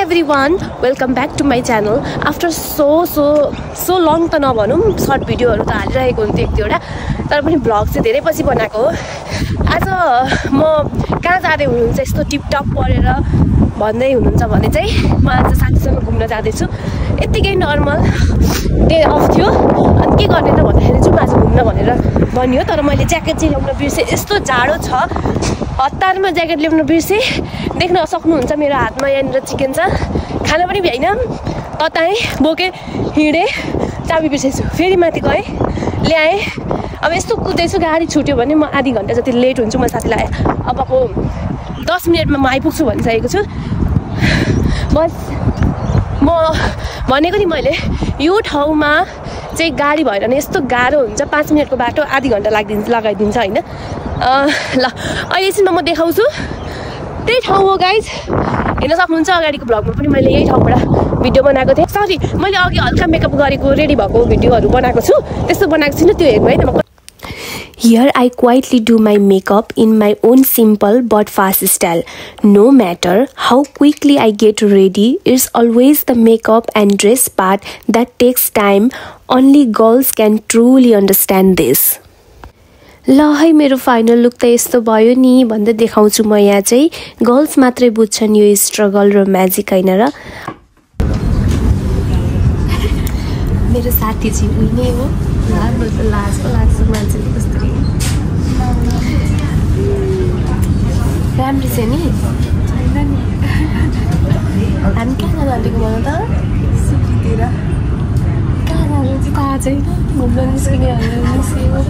everyone, welcome back to my channel. After so long त नभनौं short भिडियोहरु त हालिरहेको हुन्थ्यो एक दुईवटा तर पनि भ्लग चाहिँ धेरै पछि बनाएको हो। आज म कहाँ जाँदै हुनुहुन्छ यस्तो टिपटप परेर भन्दै हुनुहुन्छ भने चाहिँ म आज साथीसँग घुम्न जाँदै छु। यतिकै नर्मल डे अफ थियो अनि के गर्ने त भन्दाखेरि चाहिँ आज घुम्न भनेर भनियो तर मैले ज्याकेट चाहिँ ल्याउन बिर्से। यस्तो जाडो छ हतारमा ज्याकेट ल्याउन बिर्से। देख्न सक्नुहुन्छ मेरो हातमा यहाँनिर चिकन छ खाना पनि भ्याइन तताएँ बोके हिँडे चाबी बिर्सेछु फेरि माथि गएँ ल्याएँ। अब यस्तो कुदैछु गाडी छुट्यो भने म आधी घन्टा जति लेट हुन्छु। म साथीलाई अबको 10 मिनटमा म आइपुग्छु भनिसकेको छु। बस म भनेको नि मैले यो ठाउँमा चाहिँ गाडी भएर नि यस्तो गाह्रो हुन्छ 5 मिनटको बाटो आधी घन्टा लगाइदिन्छ हैन। ल अहिले चाहिँ म देखाउँछु त्यही ठाउँ हो गाइज हेर्न सक्नुहुन्छ। अगाडिको भ्लगमा पनि मैले यही ठाउँबाट भिडियो बनाएको थिएँ। सरी मैले अघि हल्का मेकअप गरेको रेडी भएको भिडियोहरू बनाएको छु त्यस्तो बनाएको छैन त्यो हेर्नु है त। Here I quietly do my makeup in my own simple but fast style. No matter how quickly I get ready, it's always the makeup and dress part that takes time. Only girls can truly understand this. ल है मेरो final look त यस्तो भयो नि भन्दै देखाउँछु म। यहाँ चाहिँ गर्ल्स मात्रै बुझ्छन् यो स्ट्रगल र म्याजिक हैन र। मेरो साथी चाहिँ उही नै हो। राम्रो त लाग्छ मान्छेले कस्तो राम्रो छ नि। हामी कहाँ जाँदैको भन त सुकीतिर कहाँ जानु चाहिँ थाहा छैन। घुम्न निस्किने भनेर निस्केको।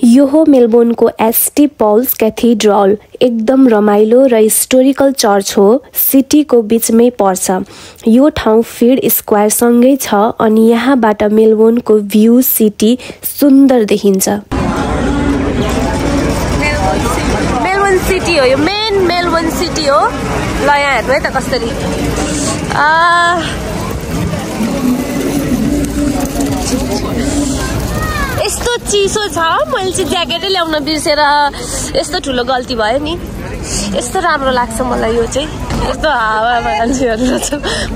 यो हो मेलबोर्नको एसटी पल्स क्याथेड्रल। एकदम रमाइलो र हिस्टोरिकल चर्च हो। सिटीको बीचमै पर्छ। यो ठाउँ फिड स्क्वायर सँगै छ अनि यहाँबाट मेलबोर्नको भ्यू सिटी सुन्दर देखिन्छ। मेलबोर्न सिटी हो यो मेन मेलबोर्न सिटी हो। ल यहाँ हेर्नु है त कसरी यस्तो चिसो छ। मैले चाहिँ ज्याकेटै ल्याउन बिर्सेर यस्तो ठुलो गल्ती भयो नि। यस्तो राम्रो लाग्छ मलाई यो चाहिँ यस्तो हावा मान्छेहरू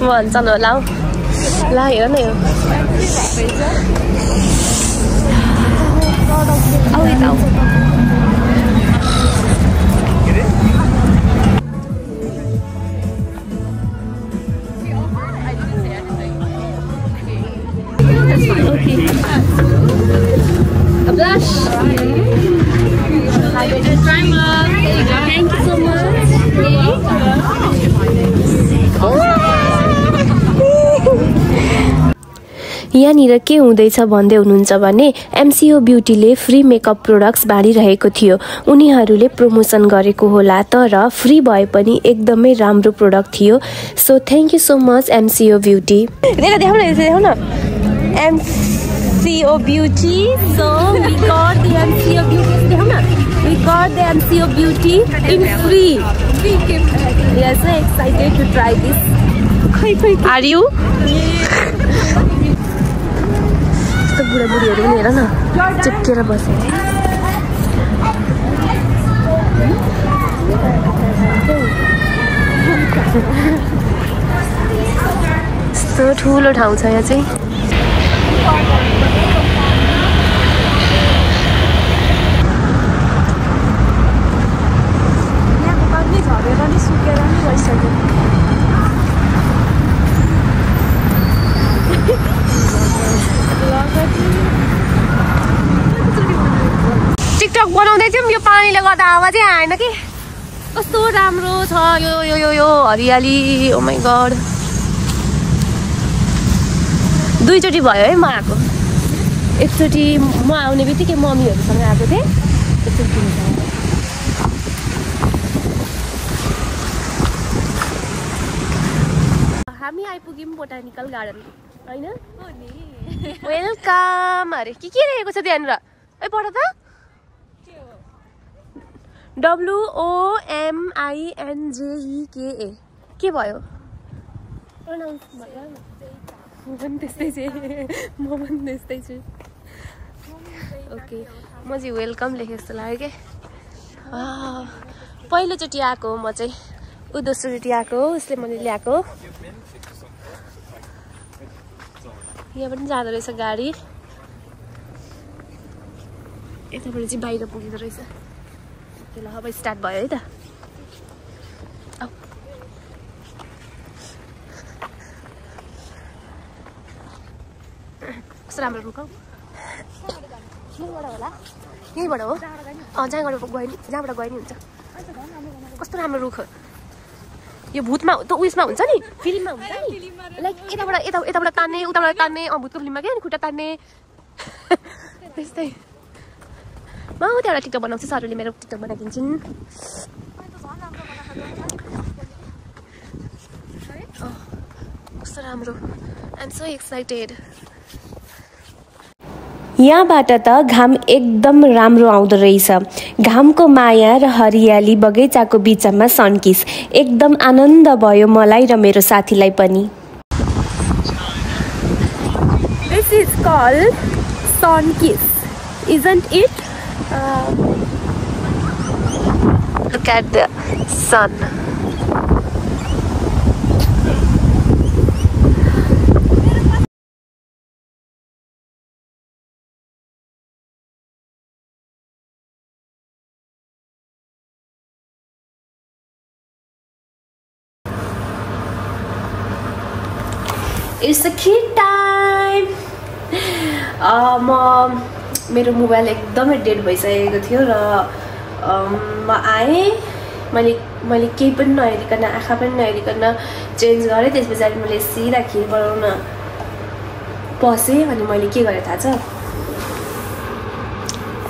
भन्छन् होला हौ। ल हेर न यो आउ यता आउ। A blush. Primer. There you go. Thank you so much. यहाँनिर के हुँदैछ भन्दै हुनुहुन्छ भने एमसीओ ब्युटीले फ्री मेकअप प्रोडक्ट्स बाँडिरहेको थियो। उनीहरूले प्रमोसन गरेको होला तर फ्री भए पनि एकदमै राम्रो प्रोडक्ट थियो। So thank you so much MCO beauty. देखाउ न MCO Beauty. So we got the MCO Beauty. We got the MCO Beauty in free. We are so excited to try this. Are you? यस्तो बुढाबुढीहरू पनि हेर न चिप्केर बसे। यस्तो ठुलो ठाउँ छ यहाँ चाहिँ। टिकटक बनाउँदै थियौँ यो पानीले गर्दा हावा चाहिँ आएन कि कस्तो राम्रो छ यो यो यो यो हरियाली। ओ माई गड दुईचोटि भयो है म आएको। एकचोटि म आउने बित्तिकै मम्मीहरूसँग आएको थिएँ। हामी आइपुग्यौँ बोटानिकल गार्डन होइन। वेलकम अरे के रहेको छ त्यहाँनिर है पढ त। WOMINJEKA के भयो प्रनाउन्स भयो। म पनि त्यस्तै छु। ओके म चाहिँ वेलकम लेखेँ जस्तो लाग्यो क्या। पहिलोचोटि आएको म चाहिँ ऊ दोस्रोचोटि आएको उसले मैले ल्याएको यहाँ पनि जाँदो रहेछ गाडी यताबाट चाहिँ बाहिर पुगिँदो रहेछ ल अब स्टार्ट भयो है त कस्तो राम्रो रुख हौ यहीँबाट होला यहीँबाट हो जहाँबाट गयो नि जहाँबाट गयो नि हुन्छ कस्तो राम्रो रुख हो यो भूतमा त उयसमा हुन्छ नि फिल्ममा हुन्छ नि लाइक यताबाट तान्ने उताबाट तान्ने भूतको फिल्ममा क्या खुट्टा तान्ने त्यस्तै म त्यहाँबाट टिकटक बनाउँछु सरहरूले मेरो टिकटक बनाइदिन्छन् कस्तो राम्रो आइ एम सो एक्साइटेड यहाँबाट त घाम एकदम राम्रो आउँदो रहेछ घामको माया र हरियाली बगैँचाको बिचमा सनकिस एकदम आनन्द भयो मलाई र मेरो साथीलाई पनि This is called Sunkiss, isn't it? Look at the sun. It's the kid time. मेरो मोबाइल एकदमै डेड भइसकेको थियो र म आएँ मैले केही पनि नहेरिकन आँखा पनि नहेरिकन चेन्ज गरेँ त्यस पछाडि मैले सिधा खिर बनाउन पसेँ अनि मैले के गरेँ थाहा छ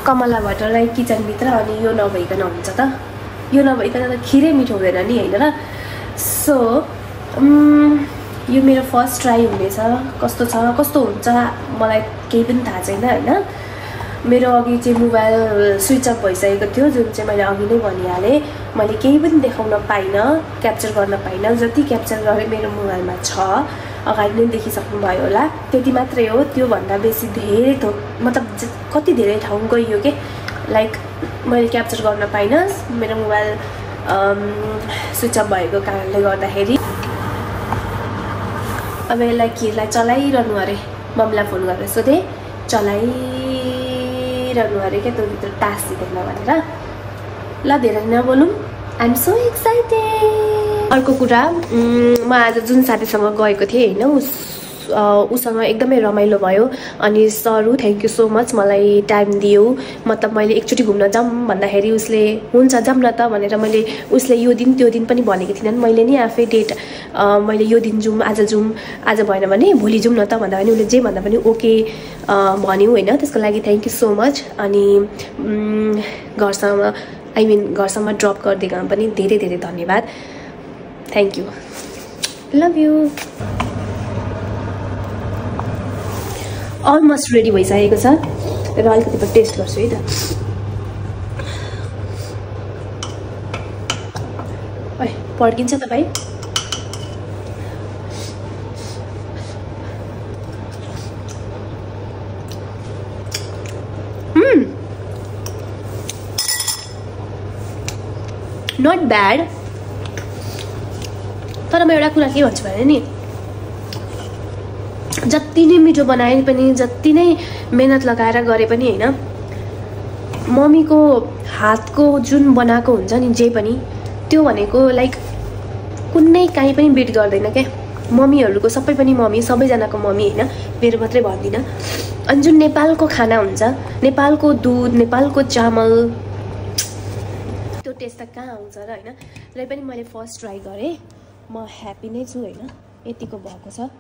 कमला भट्टराई किचनभित्र अनि यो नभइकन हुन्छ त यो नभइकन त खिरै मिठो हुँदैन नि होइन र सो यो मेरो फर्स्ट ट्राई हुनेछ कस्तो छ कस्तो हुन्छ मलाई केही पनि थाहा छैन होइन मेरो अघि चाहिँ मोबाइल स्विच अफ भइसकेको थियो जुन चाहिँ मैले अघि नै भनिहालेँ मैले केही पनि देखाउन पाइनँ क्याप्चर गर्न पाइनँ जति क्याप्चर गरेँ मेरो मोबाइलमा छ अगाडि नै देखिसक्नुभयो होला त्यति मात्रै हो त्योभन्दा बेसी धेरै मतलब कति धेरै ठाउँ गइयो के लाइक मैले क्याप्चर गर्न पाइनँ मेरो मोबाइल स्विच अफ भएको कारणले गर्दाखेरि अब यसलाई खिरलाई चलाइरहनु अरे मम्मीलाई फोन गरेर सोधेँ चलाइरहनु अरे क्या त्योभित्र टाँसिँदैन भनेर ल धेरै नबोलौँ आइ एम सो एक्साइटेड अर्को कुरा म आज जुन साथीसँग गएको थिएँ होइन उसँग एकदमै रमाइलो भयो अनि सरु थ्याङ्क यू सो मच मलाई टाइम दियो मतलब मैले एकचोटि घुम्न जाऊँ भन्दाखेरि उसले हुन्छ जाऊँ न त भनेर मैले उसले यो दिन त्यो दिन पनि भनेको थिइनँ मैले नि आफै डेट मैले यो दिन जाऊँ आज भएन भने भोलि जाऊँ न त भन्दा पनि उसले जे भन्दा पनि ओके भन्यो होइन त्यसको लागि थ्याङ्क यू सो मच अनि घरसम्म ड्रप गरिदिएकोमा पनि धेरै धेरै धन्यवाद thank you love you almost ready भइसकेको छ र अलिकति म टेस्ट गर्छु है त पड्किन्छ तपाईँ नट ब्याड तर म एउटा कुरा के भन्छु भने नि जति नै मिठो बनाए पनि जति नै मेहनत लगाएर गरे पनि होइन मम्मीको हातको जुन बनाएको हुन्छ नि जे पनि त्यो भनेको लाइक कुनै काहीँ पनि बिट गर्दैन क्या मम्मीहरूको सबै पनि मम्मी सबैजनाको मम्मी होइन मेरो मात्रै भन्दिनँ अनि जुन नेपालको खाना हुन्छ नेपालको दुध नेपालको चामल त्यो टेस्ट त कहाँ आउँछ र होइन र पनि मैले फर्स्ट ट्राई गरेँ म ह्याप्पी नै छु होइन यतिको भएको छ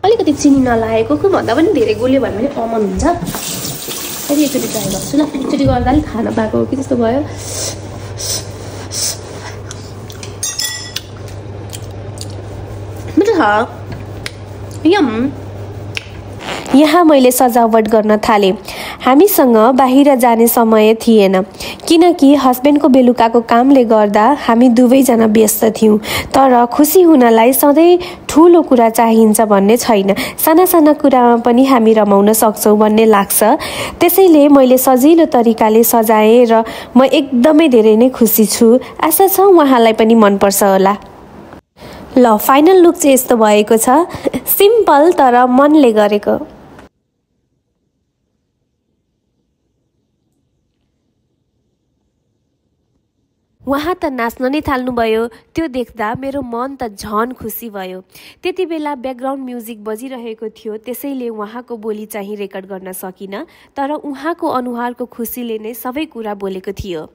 अलिकति चिनी नलागेको भन्दा पनि धेरै गोल्यो भने पनि कमन हुन्छ फेरि एकचोटि ट्राई गर्छु ल एकचोटि गर्दा अलिक खान पाएको हो कि त्यस्तो भयो मिठो छ यम यहाँ मैले सजावट गर्न थालेँ हामीसँग बाहिर जाने समय थिएन किनकि हस्बेन्डको बेलुकाको कामले गर्दा हामी दुवैजना व्यस्त थियौँ। तर खुसी हुनलाई सधैँ ठुलो कुरा चाहिन्छ भन्ने छैन, साना साना कुरामा पनि हामी रमाउन सक्छौँ भन्ने लाग्छ। त्यसैले मैले सजिलो तरिकाले सजाएँ र म एकदमै धेरै नै खुसी छु। आशा छ उहाँलाई पनि मनपर्छ होला। ल, फाइनल लुक चाहिँ यस्तो भएको छ, सिम्पल तर मनले गरेको। उहाँ त नाच्न नै थाल्नुभयो। त्यो देख्दा मेरो मन त झन खुसी भयो। त्यति बेला ब्याकग्राउन्ड म्युजिक बजिरहेको थियो, त्यसैले उहाँको बोली चाहिँ रेकर्ड गर्न सकिनँ, तर उहाँको अनुहारको खुसीले नै सबै कुरा बोलेको थियो।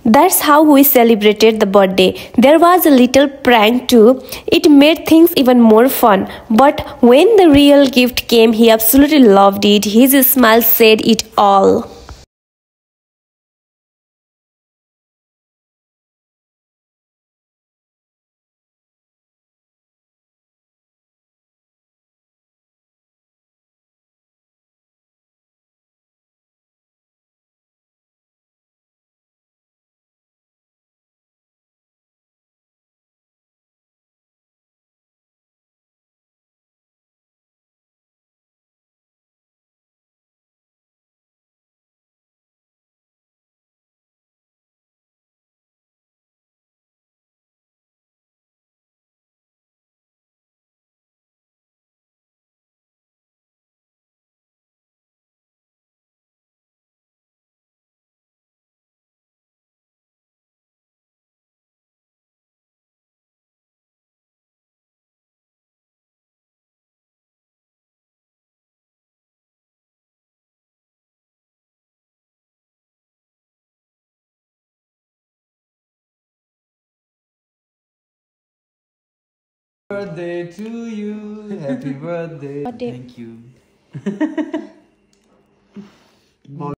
That's how we celebrated the birthday. There was a little prank too. It made things even more fun. But when the real gift came, he absolutely loved it. His smile said it all. Birthday to you. Happy birthday. Birthday. Thank you.